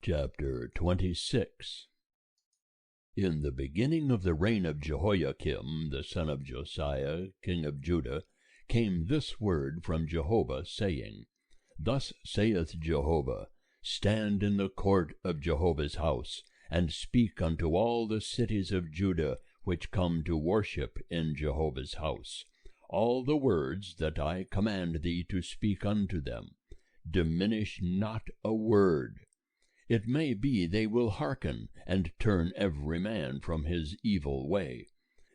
Chapter 26. In the beginning of the reign of Jehoiakim, the son of Josiah, king of Judah, came this word from Jehovah, saying, Thus saith Jehovah, Stand in the court of Jehovah's house, and speak unto all the cities of Judah which come to worship in Jehovah's house, all the words that I command thee to speak unto them. Diminish not a word. It may be they will hearken, and turn every man from his evil way,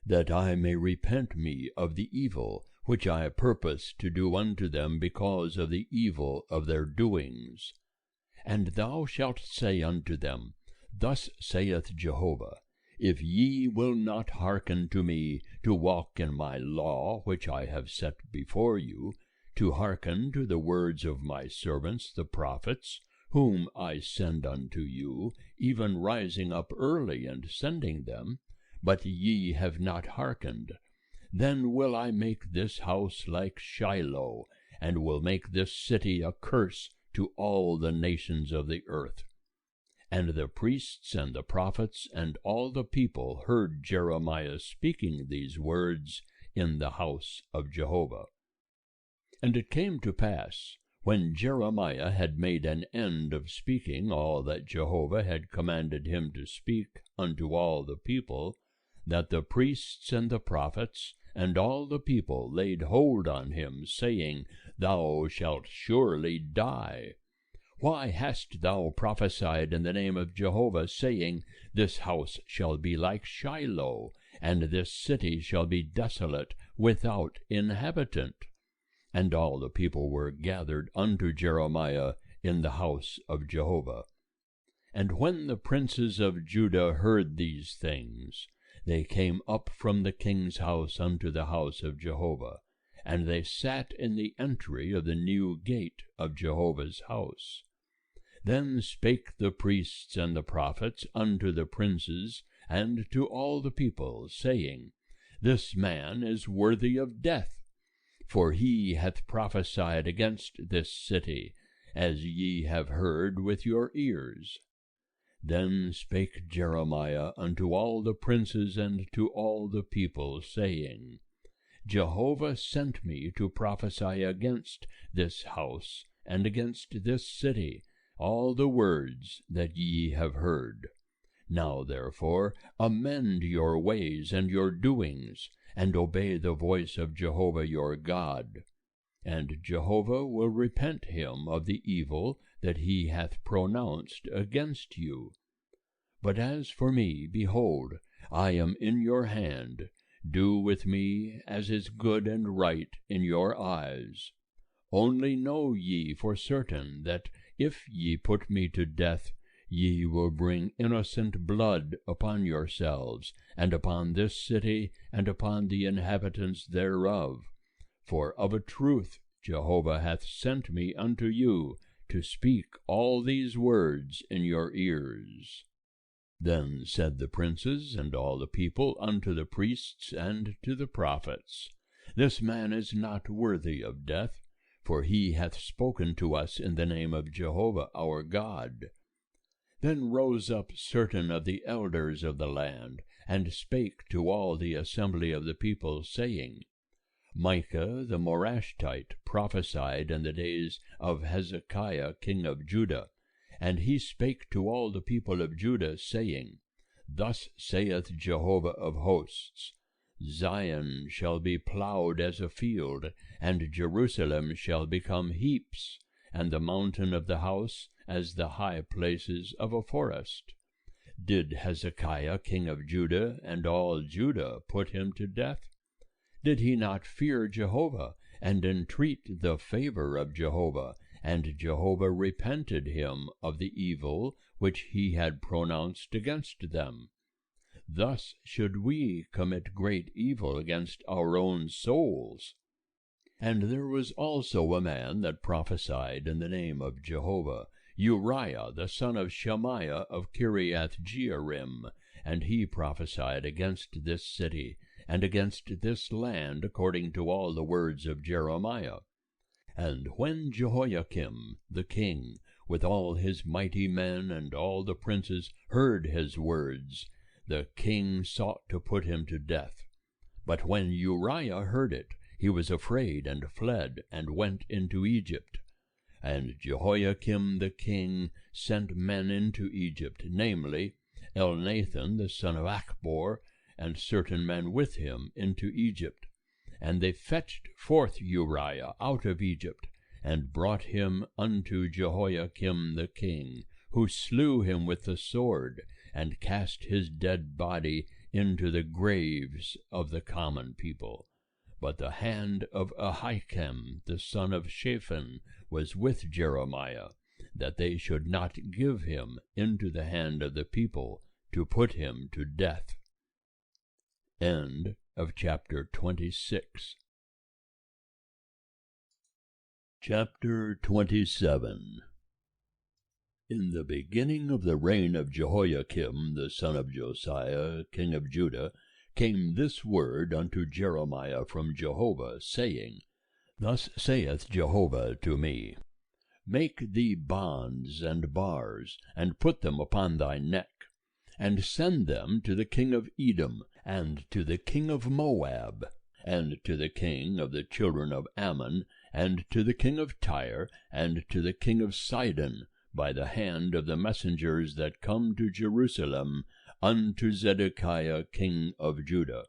that I may repent me of the evil which I purpose to do unto them because of the evil of their doings. And thou shalt say unto them, Thus saith Jehovah, If ye will not hearken to me, to walk in my law which I have set before you, to hearken to the words of my servants the prophets, whom I send unto you, even rising up early and sending them, but ye have not hearkened, then will I make this house like Shiloh, and will make this city a curse to all the nations of the earth. And the priests and the prophets and all the people heard Jeremiah speaking these words in the house of Jehovah. And it came to pass, when Jeremiah had made an end of speaking all that Jehovah had commanded him to speak unto all the people, that the priests and the prophets and all the people laid hold on him, saying, Thou shalt surely die. Why hast thou prophesied in the name of Jehovah, saying, This house shall be like Shiloh, and this city shall be desolate, without inhabitant? And all the people were gathered unto Jeremiah in the house of Jehovah. And when the princes of Judah heard these things, they came up from the king's house unto the house of Jehovah, and they sat in the entry of the new gate of Jehovah's house. Then spake the priests and the prophets unto the princes and to all the people, saying, This man is worthy of death, for he hath prophesied against this city, as ye have heard with your ears. Then spake Jeremiah unto all the princes and to all the people, saying, Jehovah sent me to prophesy against this house and against this city all the words that ye have heard. Now therefore amend your ways and your doings, and obey the voice of Jehovah your God. And Jehovah will repent him of the evil that he hath pronounced against you. But as for me, behold, I am in your hand. Do with me as is good and right in your eyes. Only know ye for certain that if ye put me to death, ye will bring innocent blood upon yourselves, and upon this city, and upon the inhabitants thereof. For of a truth Jehovah hath sent me unto you, to speak all these words in your ears. Then said the princes and all the people unto the priests and to the prophets, This man is not worthy of death, for he hath spoken to us in the name of Jehovah our God. Then rose up certain of the elders of the land, and spake to all the assembly of the people, saying, Micah the Morashtite prophesied in the days of Hezekiah king of Judah, and he spake to all the people of Judah, saying, Thus saith Jehovah of hosts, Zion shall be plowed as a field, and Jerusalem shall become heaps, and the mountain of the house as the high places of a forest. Did Hezekiah king of Judah and all Judah put him to death? Did he not fear Jehovah, and entreat the favor of Jehovah, and Jehovah repented him of the evil which he had pronounced against them? Thus should we commit great evil against our own souls. And there was also a man that prophesied in the name of Jehovah, Uriah the son of Shemaiah of Kiriath-Jearim, and he prophesied against this city, and against this land, according to all the words of Jeremiah. And when Jehoiakim the king with all his mighty men, and all the princes heard his words, the king sought to put him to death. But when Uriah heard it, he was afraid, and fled, and went into Egypt. And Jehoiakim the king sent men into Egypt, namely, Elnathan the son of Achbor, and certain men with him, into Egypt. And they fetched forth Uriah out of Egypt, and brought him unto Jehoiakim the king, who slew him with the sword, and cast his dead body into the graves of the common people. But the hand of Ahikam the son of Shaphan was with Jeremiah, that they should not give him into the hand of the people to put him to death. End of chapter 26. Chapter 27. In the beginning of the reign of Jehoiakim the son of Josiah, king of Judah, came this word unto Jeremiah from Jehovah, saying, Thus saith Jehovah to me, Make thee bonds and bars, and put them upon thy neck, and send them to the king of Edom, and to the king of Moab, and to the king of the children of Ammon, and to the king of Tyre, and to the king of Sidon, by the hand of the messengers that come to Jerusalem unto Zedekiah king of Judah.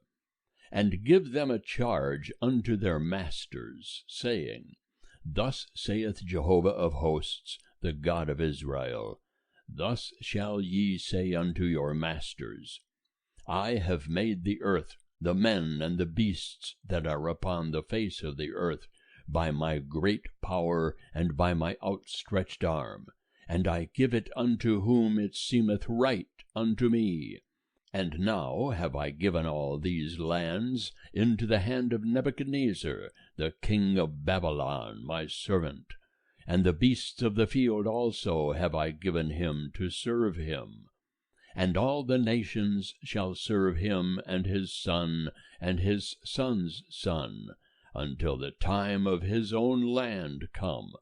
And give them a charge unto their masters, saying, Thus saith Jehovah of hosts, the God of Israel, Thus shall ye say unto your masters, I have made the earth, the men and the beasts that are upon the face of the earth, by my great power and by my outstretched arm, and I give it unto whom it seemeth right unto me. And now have I given all these lands into the hand of Nebuchadnezzar, the king of Babylon, my servant, and the beasts of the field also have I given him to serve him. And all the nations shall serve him and his son and his son's son, until the time of his own land come.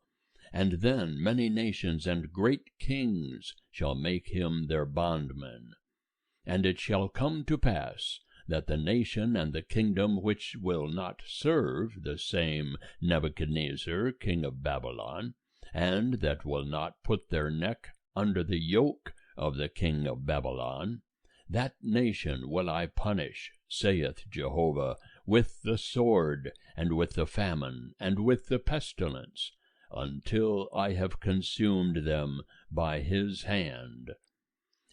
And then many nations and great kings shall make him their bondmen. And it shall come to pass, that the nation and the kingdom which will not serve the same Nebuchadnezzar king of Babylon, and that will not put their neck under the yoke of the king of Babylon, that nation will I punish, saith Jehovah, with the sword, and with the famine, and with the pestilence, until I have consumed them by his hand.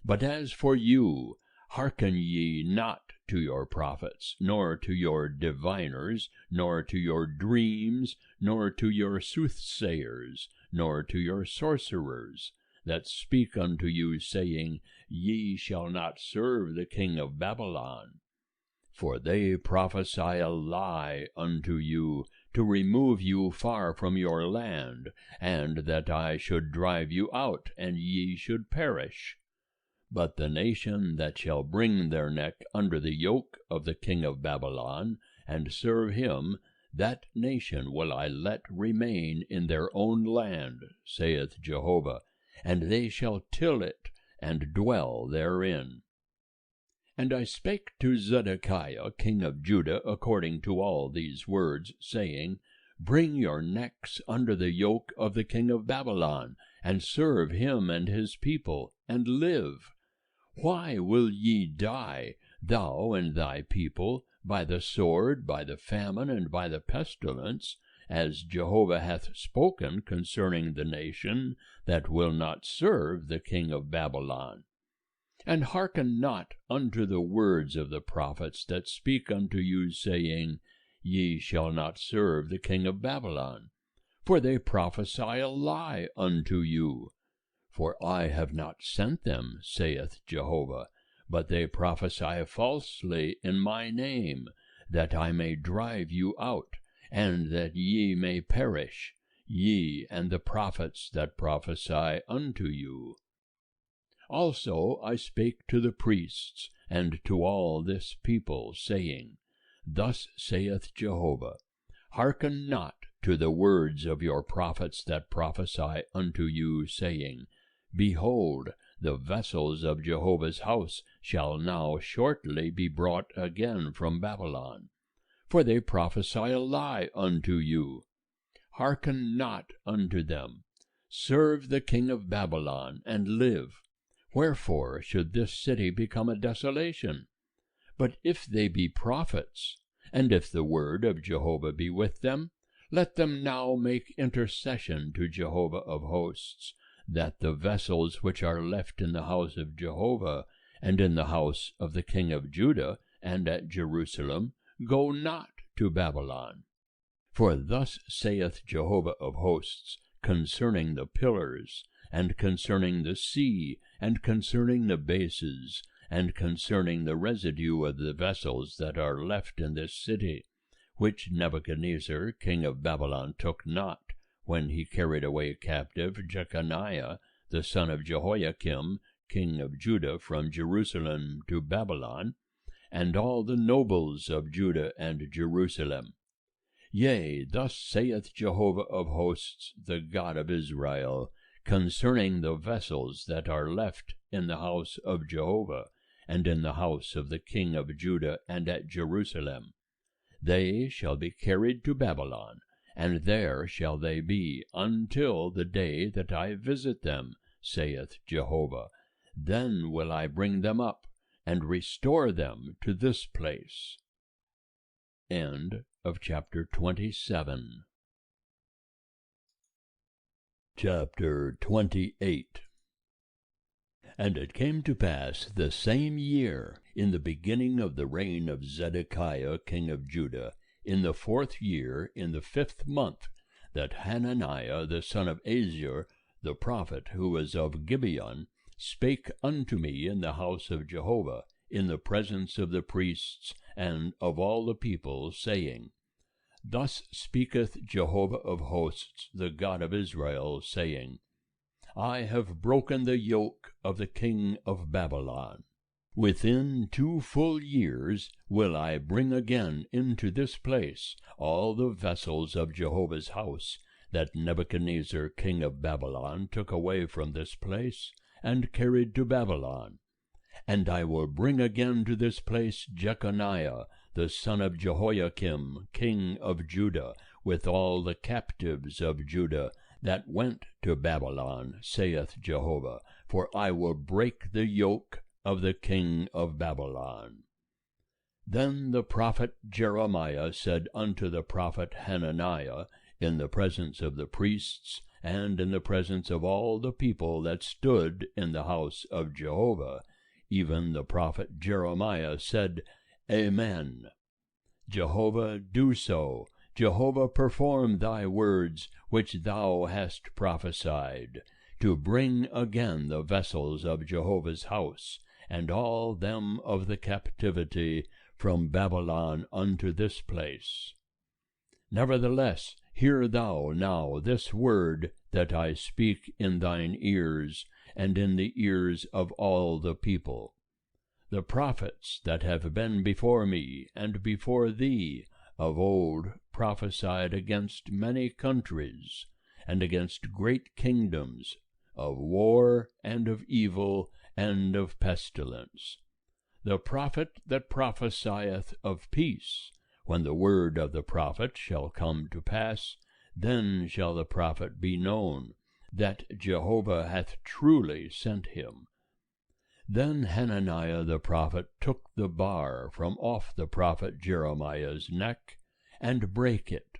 But as for you, hearken ye not to your prophets, nor to your diviners, nor to your dreams, nor to your soothsayers, nor to your sorcerers, that speak unto you, saying, Ye shall not serve the king of Babylon. For they prophesy a lie unto you, to remove you far from your land, and that I should drive you out, and ye should perish. But the nation that shall bring their neck under the yoke of the king of Babylon, and serve him, that nation will I let remain in their own land, saith Jehovah, and they shall till it, and dwell therein. And I spake to Zedekiah king of Judah according to all these words, saying, Bring your necks under the yoke of the king of Babylon, and serve him and his people, and live. Why will ye die, thou and thy people, by the sword, by the famine, and by the pestilence, as Jehovah hath spoken concerning the nation that will not serve the king of Babylon? And hearken not unto the words of the prophets that speak unto you, saying, Ye shall not serve the king of Babylon, for they prophesy a lie unto you. For I have not sent them, saith Jehovah, but they prophesy falsely in my name, that I may drive you out, and that ye may perish, ye and the prophets that prophesy unto you. Also I spake to the priests, and to all this people, saying, Thus saith Jehovah, Hearken not to the words of your prophets that prophesy unto you, saying, Behold, the vessels of Jehovah's house shall now shortly be brought again from Babylon. For they prophesy a lie unto you. Hearken not unto them. Serve the king of Babylon, and live. Wherefore should this city become a desolation? But if they be prophets, and if the word of Jehovah be with them, let them now make intercession to Jehovah of hosts, that the vessels which are left in the house of Jehovah, and in the house of the king of Judah, and at Jerusalem, go not to Babylon. For thus saith Jehovah of hosts concerning the pillars, and concerning the sea, and concerning the bases, and concerning the residue of the vessels that are left in this city, which Nebuchadnezzar king of Babylon took not, when he carried away captive Jeconiah the son of Jehoiakim king of Judah from Jerusalem to Babylon, and all the nobles of Judah and Jerusalem. Yea, thus saith Jehovah of hosts, the God of Israel, concerning the vessels that are left in the house of Jehovah, and in the house of the king of Judah and at Jerusalem. They shall be carried to Babylon, and there shall they be until the day that I visit them, saith Jehovah. Then will I bring them up, and restore them to this place. End of chapter 27. Chapter 28. And it came to pass the same year, in the beginning of the reign of Zedekiah king of Judah, in the 4th year, in the 5th month, that Hananiah the son of Azur, the prophet, who was of Gibeon, spake unto me in the house of Jehovah, in the presence of the priests and of all the people, saying, Thus speaketh Jehovah of hosts, the God of Israel, saying, I have broken the yoke of the king of Babylon. Within 2 full years will I bring again into this place all the vessels of Jehovah's house, that Nebuchadnezzar king of Babylon took away from this place, and carried to Babylon. And I will bring again to this place Jeconiah the son of Jehoiakim king of Judah, with all the captives of Judah that went to Babylon, saith Jehovah, for I will break the yoke of the king of Babylon. Then the prophet Jeremiah said unto the prophet Hananiah, in the presence of the priests, and in the presence of all the people that stood in the house of Jehovah, even the prophet Jeremiah said, Amen. Jehovah, do so. Jehovah, perform thy words which thou hast prophesied, to bring again the vessels of Jehovah's house, and all them of the captivity from Babylon unto this place. Nevertheless, hear thou now this word that I speak in thine ears, and in the ears of all the people. The prophets that have been before me and before thee of old prophesied against many countries, and against great kingdoms, of war, and of evil, and of pestilence. The prophet that prophesieth of peace, when the word of the prophet shall come to pass, then shall the prophet be known, that Jehovah hath truly sent him. Then Hananiah the prophet took the bar from off the prophet Jeremiah's neck, and brake it.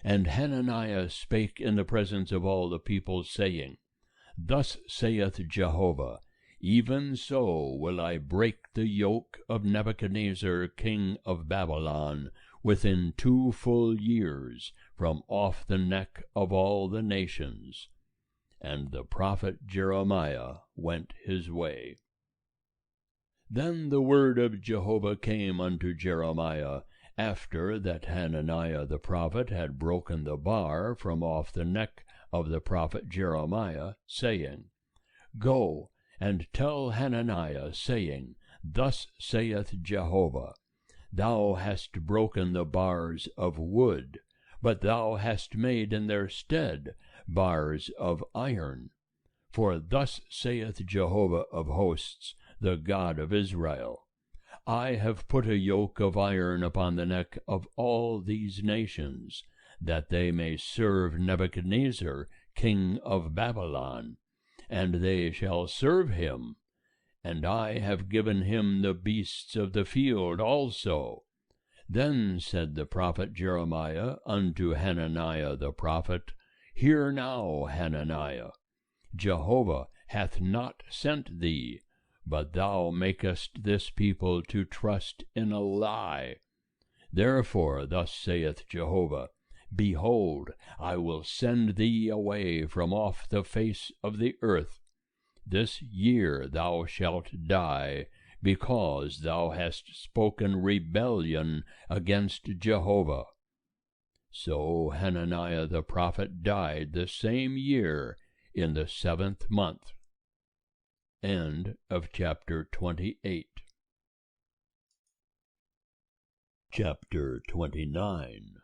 And Hananiah spake in the presence of all the people, saying, Thus saith Jehovah, even so will I break the yoke of Nebuchadnezzar king of Babylon within 2 full years from off the neck of all the nations. And the prophet Jeremiah went his way. Then the word of Jehovah came unto Jeremiah, after that Hananiah the prophet had broken the bar from off the neck of the prophet Jeremiah, saying, Go, and tell Hananiah, saying, Thus saith Jehovah, Thou hast broken the bars of wood, but thou hast made in their stead bars of iron. For thus saith Jehovah of hosts, the God of Israel, I have put a yoke of iron upon the neck of all these nations, that they may serve Nebuchadnezzar, king of Babylon, and they shall serve him. And I have given him the beasts of the field also. Then said the prophet Jeremiah unto Hananiah the prophet, Hear now, Hananiah, Jehovah hath not sent thee, but thou makest this people to trust in a lie. Therefore thus saith Jehovah, Behold, I will send thee away from off the face of the earth. This year thou shalt die, because thou hast spoken rebellion against Jehovah. So Hananiah the prophet died the same year, in the 7th month. End of chapter 28. Chapter 29.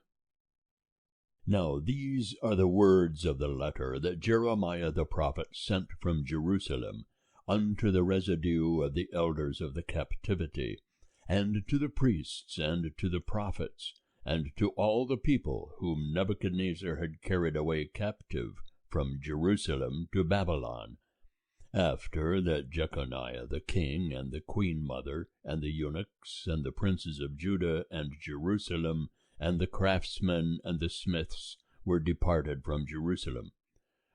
Now these are the words of the letter that Jeremiah the prophet sent from Jerusalem unto the residue of the elders of the captivity, and to the priests, and to the prophets, and to all the people whom Nebuchadnezzar had carried away captive from Jerusalem to Babylon, after that Jeconiah the king, and the queen mother, and the eunuchs, and the princes of Judah and Jerusalem, and the craftsmen and the smiths were departed from Jerusalem,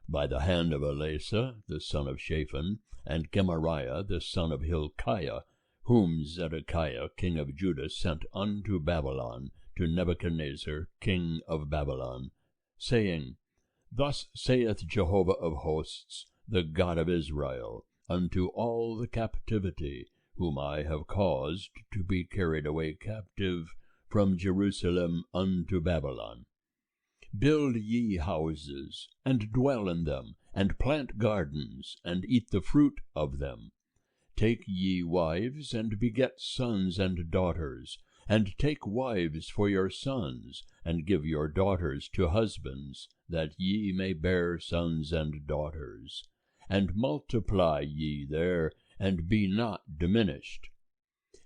by the hand of Elasah the son of Shaphan, and Gemariah the son of Hilkiah, whom Zedekiah king of Judah sent unto Babylon, to Nebuchadnezzar king of Babylon, saying, Thus saith Jehovah of hosts, the God of Israel, unto all the captivity, whom I have caused to be carried away captive from Jerusalem unto Babylon. Build ye houses, and dwell in them, and plant gardens, and eat the fruit of them. Take ye wives, and beget sons and daughters, and take wives for your sons, and give your daughters to husbands, that ye may bear sons and daughters. And multiply ye there, and be not diminished.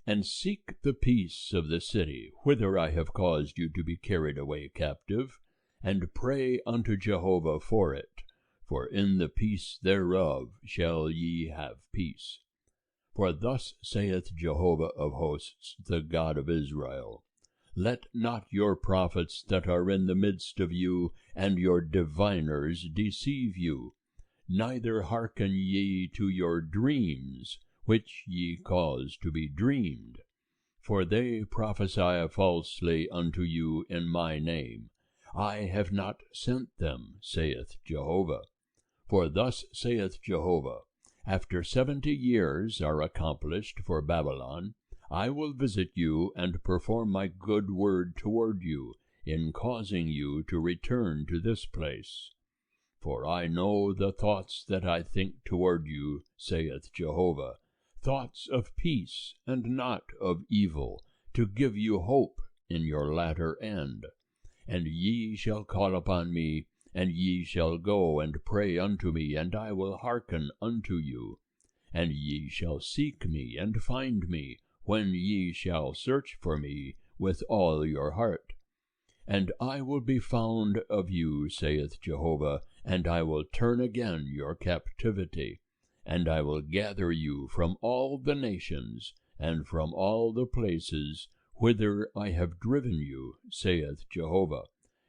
And seek the peace of the city, whither I have caused you to be carried away captive, and pray unto Jehovah for it, for in the peace thereof shall ye have peace. For thus saith Jehovah of hosts, the God of Israel, Let not your prophets that are in the midst of you, and your diviners deceive you, neither hearken ye to your dreams, which ye cause to be dreamed. For they prophesy falsely unto you in my name. I have not sent them, saith Jehovah. For thus saith Jehovah, After 70 years are accomplished for Babylon, I will visit you, and perform my good word toward you, in causing you to return to this place. For I know the thoughts that I think toward you, saith Jehovah, thoughts of peace, and not of evil, to give you hope in your latter end. And ye shall call upon me, and ye shall go and pray unto me, and I will hearken unto you. And ye shall seek me, and find me, when ye shall search for me with all your heart. And I will be found of you, saith Jehovah, and I will turn again your captivity. And I will gather you from all the nations, and from all the places whither I have driven you, saith Jehovah,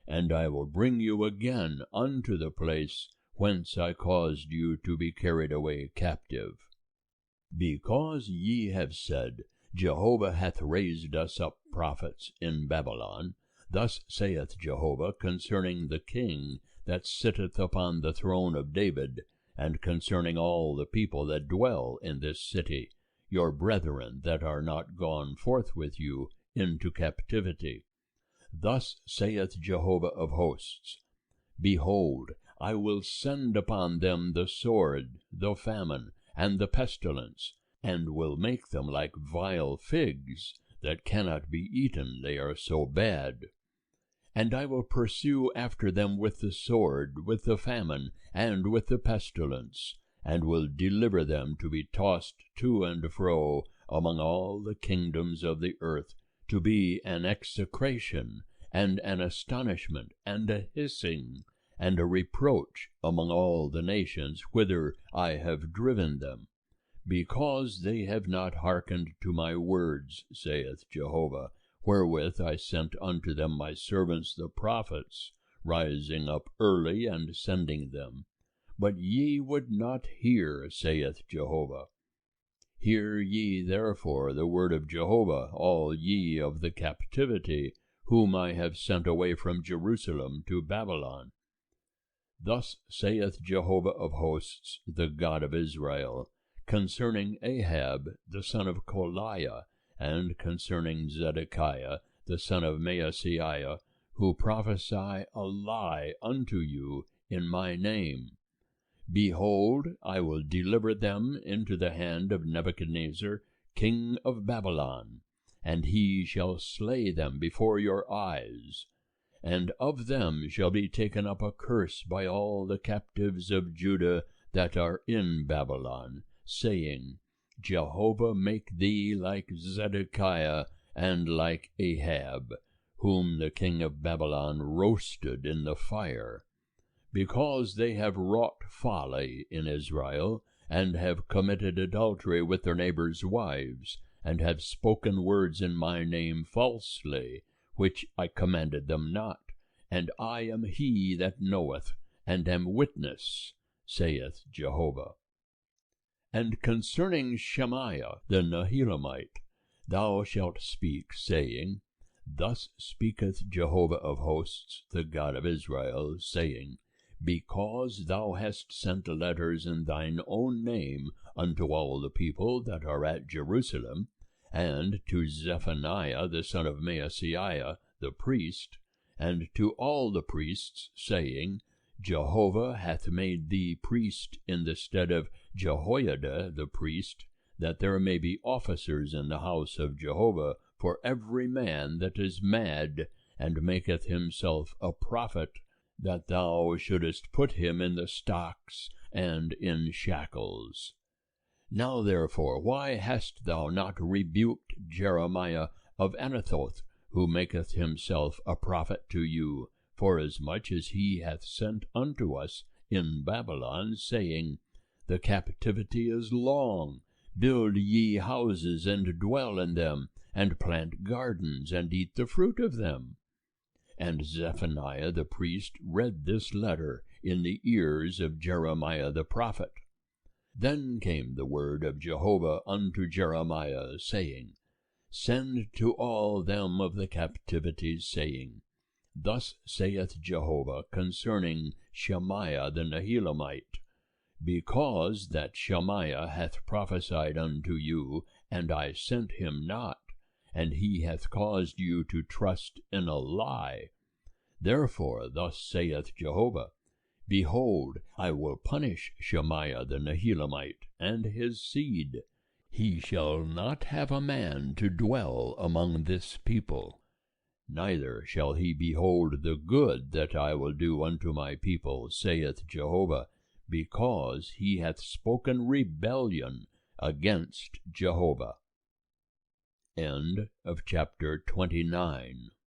and I will bring you again unto the place whence I caused you to be carried away captive. Because ye have said, Jehovah hath raised us up prophets in Babylon, thus saith Jehovah concerning the king that sitteth upon the throne of David, and concerning all the people that dwell in this city, your brethren that are not gone forth with you into captivity. Thus saith Jehovah of hosts, Behold, I will send upon them the sword, the famine, and the pestilence, and will make them like vile figs, that cannot be eaten, they are so bad. And I will pursue after them with the sword, with the famine, and with the pestilence, and will deliver them to be tossed to and fro among all the kingdoms of the earth, to be an execration, and an astonishment, and a hissing, and a reproach among all the nations whither I have driven them, because they have not hearkened to my words, saith Jehovah, wherewith I sent unto them my servants the prophets, rising up early and sending them. But ye would not hear, saith Jehovah. Hear ye therefore the word of Jehovah, all ye of the captivity, whom I have sent away from Jerusalem to Babylon. Thus saith Jehovah of hosts, the God of Israel, concerning Ahab the son of Kolaiah, and concerning Zedekiah the son of Maaseiah, who prophesy a lie unto you in my name. Behold, I will deliver them into the hand of Nebuchadnezzar, king of Babylon, and he shall slay them before your eyes. And of them shall be taken up a curse by all the captives of Judah that are in Babylon, saying, Jehovah make thee like Zedekiah and like Ahab, whom the king of Babylon roasted in the fire, because they have wrought folly in Israel, and have committed adultery with their neighbors' wives, and have spoken words in my name falsely, which I commanded them not, and I am he that knoweth, and am witness, saith Jehovah. And concerning Shemaiah the Nehelamite, thou shalt speak, saying, Thus speaketh Jehovah of hosts, the God of Israel, saying, Because thou hast sent letters in thine own name unto all the people that are at Jerusalem, and to Zephaniah the son of Maaseiah the priest, and to all the priests, saying, Jehovah hath made thee priest in the stead of Jehoiada the priest, that there may be officers in the house of Jehovah for every man that is mad, and maketh himself a prophet, that thou shouldest put him in the stocks and in shackles. Now therefore, why hast thou not rebuked Jeremiah of Anathoth, who maketh himself a prophet to you, forasmuch as he hath sent unto us in Babylon, saying, The captivity is long, build ye houses, and dwell in them, and plant gardens, and eat the fruit of them? And Zephaniah the priest read this letter in the ears of Jeremiah the prophet. Then came the word of Jehovah unto Jeremiah, saying, Send to all them of the captivity, saying, Thus saith Jehovah concerning Shemaiah the Nehelamite, Because that Shemaiah hath prophesied unto you, and I sent him not, and he hath caused you to trust in a lie. Therefore thus saith Jehovah, Behold, I will punish Shemaiah the Nehelamite and his seed. He shall not have a man to dwell among this people, neither shall he behold the good that I will do unto my people, saith Jehovah, because he hath spoken rebellion against Jehovah. End of chapter 29.